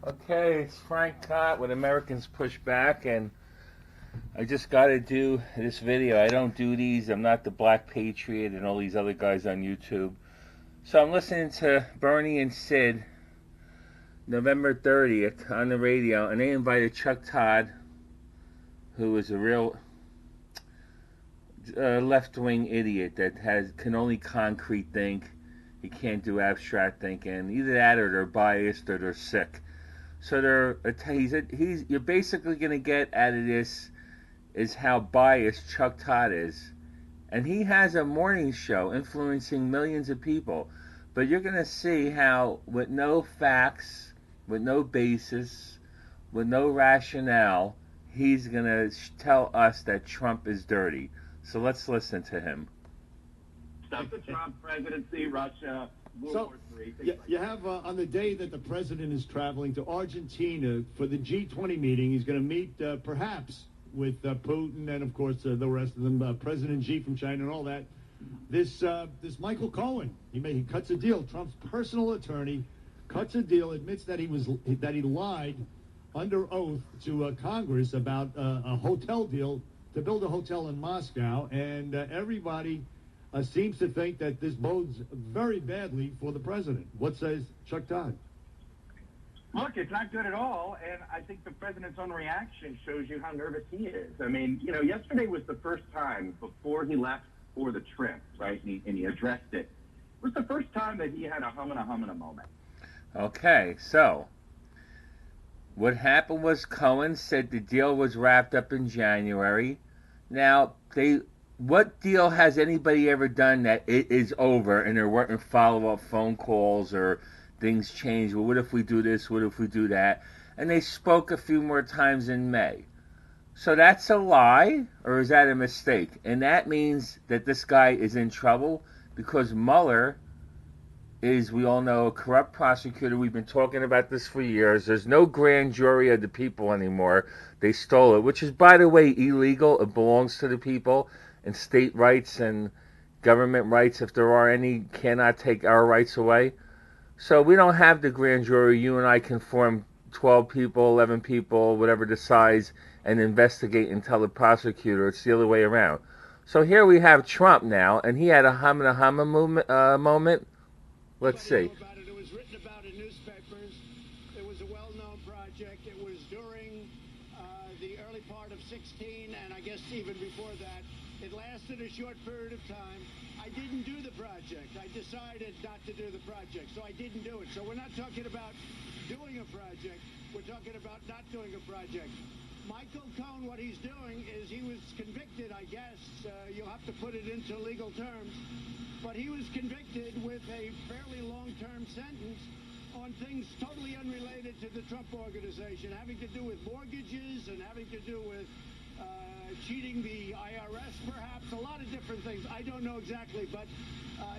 Okay, it's Frank Cott with Americans Push Back, and I just got to do this video. I don't do these. I'm not the Black Patriot and all these other guys on YouTube. So I'm listening to Bernie and Sid November 30th on the radio, and they invited Chuck Todd, who is a real left-wing idiot that can only concrete think. He can't do abstract thinking. Either that or they're biased or they're sick. So you're basically going to get out of this is how biased Chuck Todd is. And he has a morning show influencing millions of people. But you're going to see how, with no facts, with no basis, with no rationale, he's going to tell us that Trump is dirty. So let's listen to him. Stop the Trump presidency, Russia, World War III. You have on the day that the president is traveling to Argentina for the G20 meeting, he's going to meet perhaps with Putin and, of course, the rest of them, President Xi from China and all that. This Michael Cohen, he cuts a deal. Trump's personal attorney cuts a deal, admits that he lied under oath to Congress about a hotel deal to build a hotel in Moscow, and everybody seems to think that this bodes very badly for the president. What says Chuck Todd? Look, it's not good at all, and I think the president's own reaction shows you how nervous he is. I mean, yesterday was the first time before he left for the trip, right, and he addressed it. It was the first time that he had a humana moment. Okay, so what happened was Cohen said the deal was wrapped up in January. Now, what deal has anybody ever done that it is over and there weren't follow-up phone calls or things change? Well, what if we do this? What if we do that? And they spoke a few more times in May. So that's a lie, or is that a mistake? And that means that this guy is in trouble because Mueller is, we all know, a corrupt prosecutor. We've been talking about this for years. There's no grand jury of the people anymore. They stole it, which is, by the way, illegal. It belongs to the people. And state rights and government rights, if there are any, cannot take our rights away. So we don't have the grand jury. You and I can form 12 people, 11 people, whatever the size, and investigate and tell the prosecutor. It's the other way around. So here we have Trump now, and he had a humma moment. Let's see. It was written about in newspapers. It was a well-known project. It was during the early part of 16, and I guess even before that. It lasted a short period of time. I didn't do the project. I decided not to do the project, so I didn't do it. So we're not talking about doing a project. We're talking about not doing a project. Michael Cohen, what he's doing is he was convicted, I guess. You'll have to put it into legal terms. But he was convicted with a fairly long-term sentence on things totally unrelated to the Trump organization, having to do with mortgages and having to do with cheating the IRS, perhaps, a lot of different things. I don't know exactly, but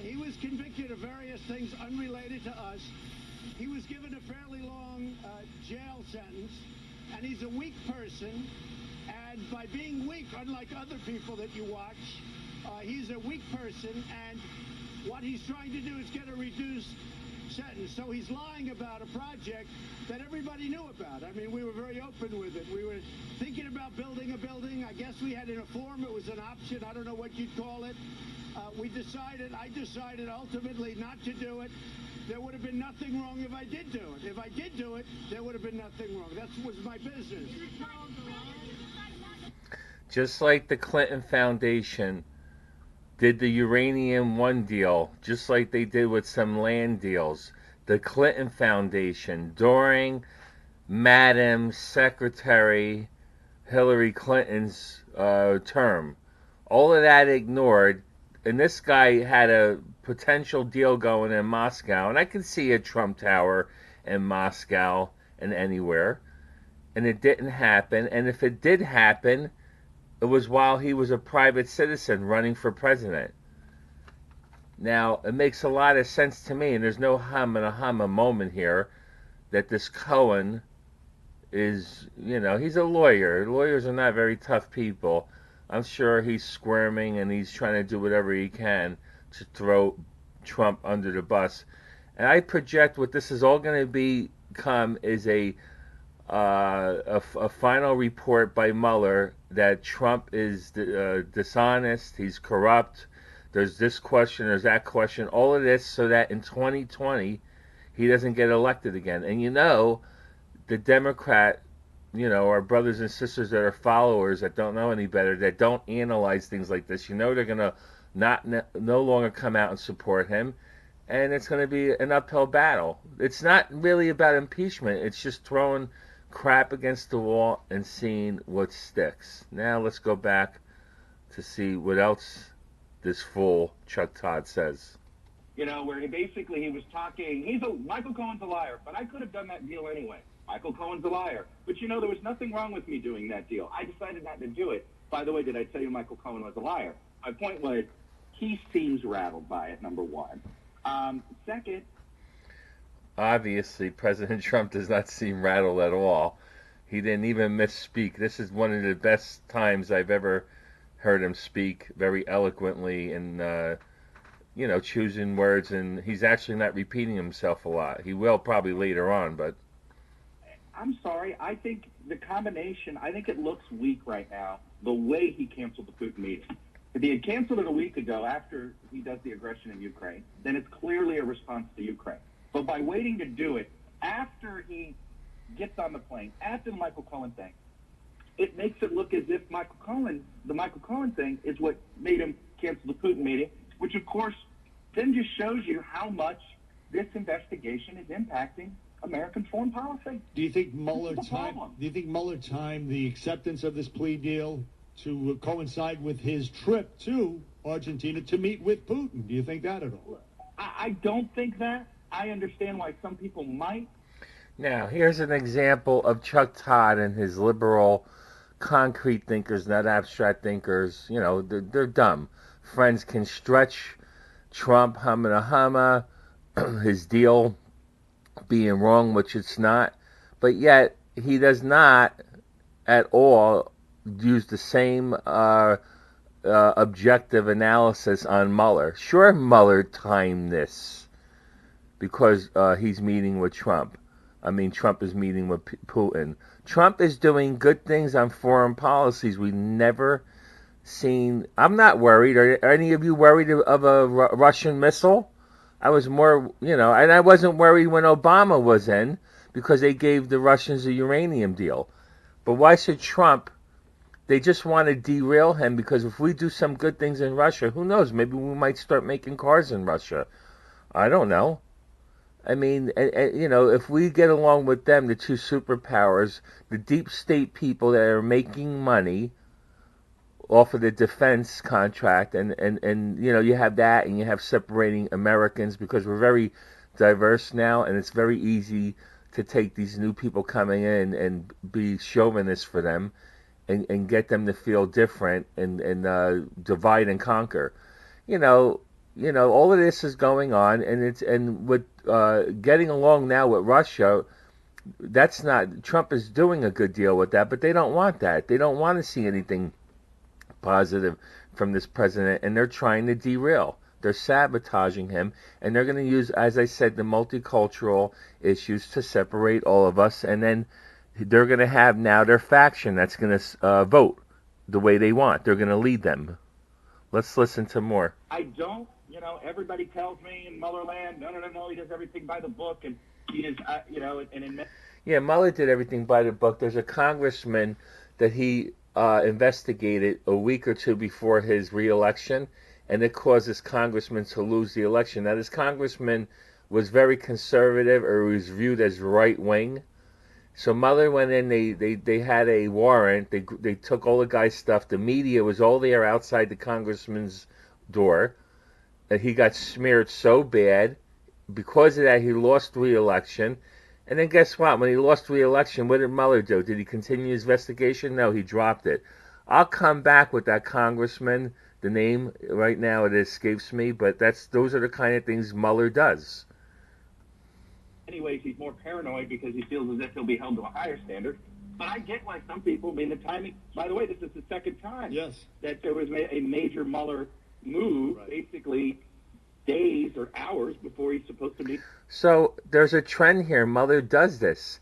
he was convicted of various things unrelated to us. He was given a fairly long jail sentence, and he's a weak person. And by being weak, unlike other people that you watch, he's a weak person, and what he's trying to do is get a reduced sentence. So he's lying about a project that everybody knew about. I mean, we were very open with it. We were thinking about building a building. I guess we had in a form. It was an option. I don't know what you'd call it. I decided ultimately not to do it. There would have been nothing wrong if I did do it. If I did do it, there would have been nothing wrong. That was my business. Just like the Clinton Foundation did the Uranium One deal, just like they did with some land deals. The Clinton Foundation, during Madam Secretary Hillary Clinton's term, all of that ignored, and this guy had a potential deal going in Moscow, and I can see a Trump Tower in Moscow and anywhere, and it didn't happen. And if it did happen, it was while he was a private citizen running for president. Now, it makes a lot of sense to me, and there's no humma moment here, that this Cohen is, he's a lawyer. Lawyers are not very tough people. I'm sure he's squirming and he's trying to do whatever he can to throw Trump under the bus. And I project what this is all going to be come is a final report by Mueller that Trump is dishonest, he's corrupt. There's this question, there's that question, all of this, so that in 2020 he doesn't get elected again. And the Democrat, our brothers and sisters that are followers that don't know any better, that don't analyze things like this, they're gonna no longer come out and support him, and it's going to be an uphill battle. It's not really about impeachment. It's just throwing crap against the wall and seeing what sticks. Now let's go back to see what else this fool Chuck Todd says. Where he was talking, Michael Cohen's a liar, but I could have done that deal anyway. Michael Cohen's a liar. But there was nothing wrong with me doing that deal. I decided not to do it. By the way, did I tell you Michael Cohen was a liar? My point was, he seems rattled by it, number one. Second, obviously, President Trump does not seem rattled at all. He didn't even misspeak. This is one of the best times I've ever heard him speak very eloquently and, choosing words. And he's actually not repeating himself a lot. He will probably later on, but... I'm sorry. I think the combination, it looks weak right now, the way he canceled the Putin meeting. If he had canceled it a week ago after he does the aggression in Ukraine, then it's clearly a response to Ukraine. But by waiting to do it after he gets on the plane, after the Michael Cohen thing, it makes it look as if the Michael Cohen thing is what made him cancel the Putin meeting, which of course then just shows you how much this investigation is impacting American foreign policy. Do you think Mueller timed the acceptance of this plea deal to coincide with his trip to Argentina to meet with Putin? Do you think that at all? I don't think that. I understand why some people might. Now, here's an example of Chuck Todd and his liberal, concrete thinkers, not abstract thinkers. They're dumb. Friends can stretch Trump, humma, his deal being wrong, which it's not. But yet, he does not at all use the same objective analysis on Mueller. Sure, Mueller timed this because he's meeting with Trump. Trump is meeting with Putin. Trump is doing good things on foreign policies we never seen. I'm not worried. Are any of you worried of a Russian missile? I was more, and I wasn't worried when Obama was in because they gave the Russians a uranium deal. But why should Trump? They just want to derail him because if we do some good things in Russia, who knows? Maybe we might start making cars in Russia. I don't know. If we get along with them, the two superpowers, the deep state people that are making money off of the defense contract, and you have that, and you have separating Americans because we're very diverse now, and it's very easy to take these new people coming in and be chauvinist for them. And get them to feel different and divide and conquer. All of this is going on, and with getting along now with Russia, that's not, Trump is doing a good deal with that, but they don't want that. They don't want to see anything positive from this president, and they're trying to derail. They're sabotaging him, and they're going to use, as I said, the multicultural issues to separate all of us, and then they're going to have now their faction that's going to vote the way they want. They're going to lead them. Let's listen to more. I don't, everybody tells me in Mueller land, no, he does everything by the book, and he is, Yeah, Mueller did everything by the book. There's a congressman that he investigated a week or two before his re-election, and it caused this congressman to lose the election. Now, this congressman was very conservative, or was viewed as right-wing. So Mueller went in, they had a warrant, they took all the guy's stuff, the media was all there outside the congressman's door, and he got smeared so bad. Because of that, he lost re-election, and then guess what? When he lost re-election, what did Mueller do? Did he continue his investigation? No, he dropped it. I'll come back with that congressman, the name, right now it escapes me, but those are the kind of things Mueller does. Anyways, he's more paranoid because he feels as if he'll be held to a higher standard. But I get why some people, the timing, by the way, this is the second time that there was a major Mueller move, basically days or hours before he's supposed to meet. So there's a trend here. Mueller does this.